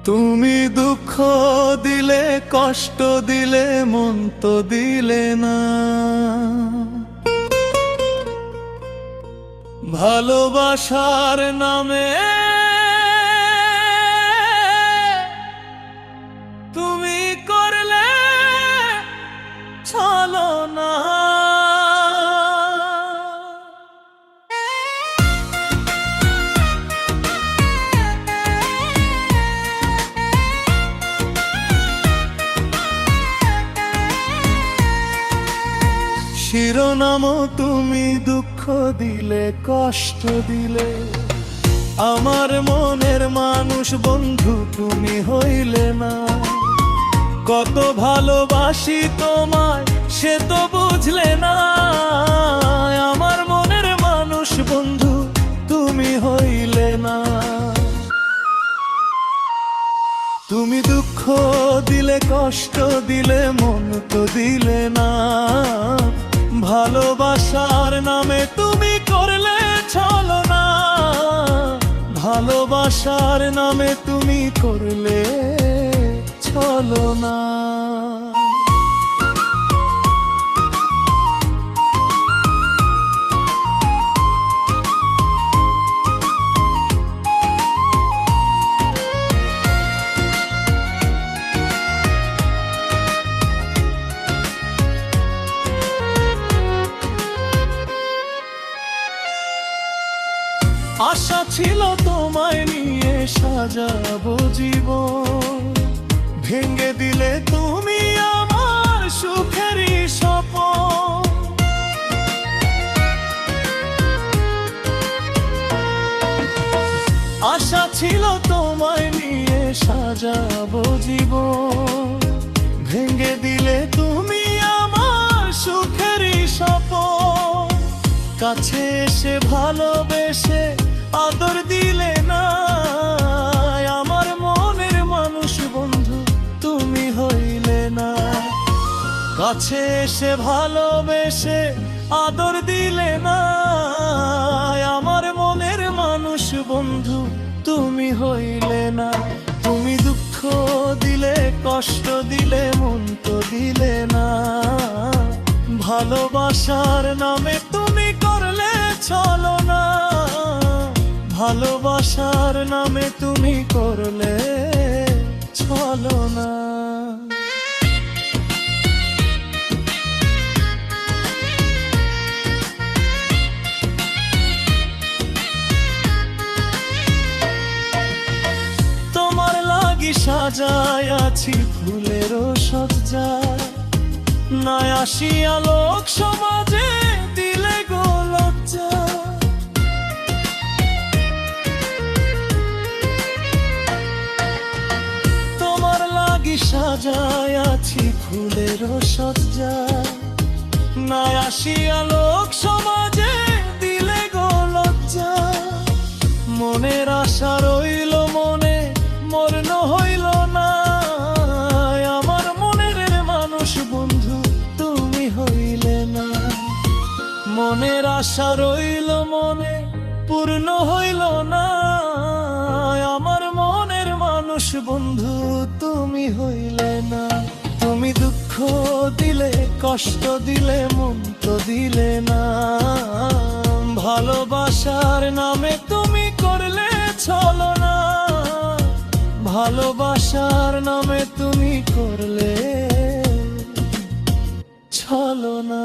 তুমি দুঃখ দিলে কষ্ট দিলে মন তো দিলে না। ভালোবাসার নামে তুমি করলে ছলনা। শিরোনাম তুমি দুঃখ দিলে কষ্ট দিলে, আমার মনের মানুষ বন্ধু তুমি হইলে না। কত ভালোবাসি তোমায় সে তো বুঝলে না, আমার মনের মানুষ বন্ধু তুমি হইলে না। তুমি দুঃখ দিলে কষ্ট দিলে মন তো দিলে না। ভালোবাসার নামে তুমি করলে ছলনা, ভালোবাসার নামে তুমি করলে ছলনা। আশা ছিল তোমায় নিয়ে সাজাবো জীবন, ভেঙে দিলে তুমি আমার সুখেরই স্বপ্ন। আশা ছিল তোমায় নিয়ে সাজাবো জীবন, ভেঙে দিলে তুমি আমার সুখেরই স্বপ্ন। কাছে এসে ভালোবেসে আদর দিলে না, আমার মনের মানুষ বন্ধু তুমি হইলে না। কাছে এসে ভালোবেসে আদর দিলে না, আমার মনের মানুষ বন্ধু তুমি হইলে না। তুমি দুঃখ দিলে কষ্ট দিলে মন তো দিলে না। ভালোবাসার নামে তুমি করলে ছলনা, ভালোবাসার নামে তুমি করলে ছলনা। তোমার লাগি সাজায় আছি ফুলেরও সজ্জা, না আসিয়া লোক সমাজে দিলে গো লজ্জা। তোমার লাগি সাজায় আছি ফুলেরও সজ্জা, না আসিয়া লোক সমাজে দিলে গো লজ্জা। মনের আশা রইল মনে মর্ণ হইল না, আমার মনের মানুষ বন্ধু তুমি হইলে না। মনের আশা রইল মনে পূর্ণ হইল না, আমার মনের মানুষ বন্ধু তুমি হইলে না। তুমি দুঃখ দিলে কষ্ট দিলে মন তো দিলে না। ভালোবাসার নামে তুমি করলে ছলনা, ভালোবাসার নামে তুমি করলে ছলনা।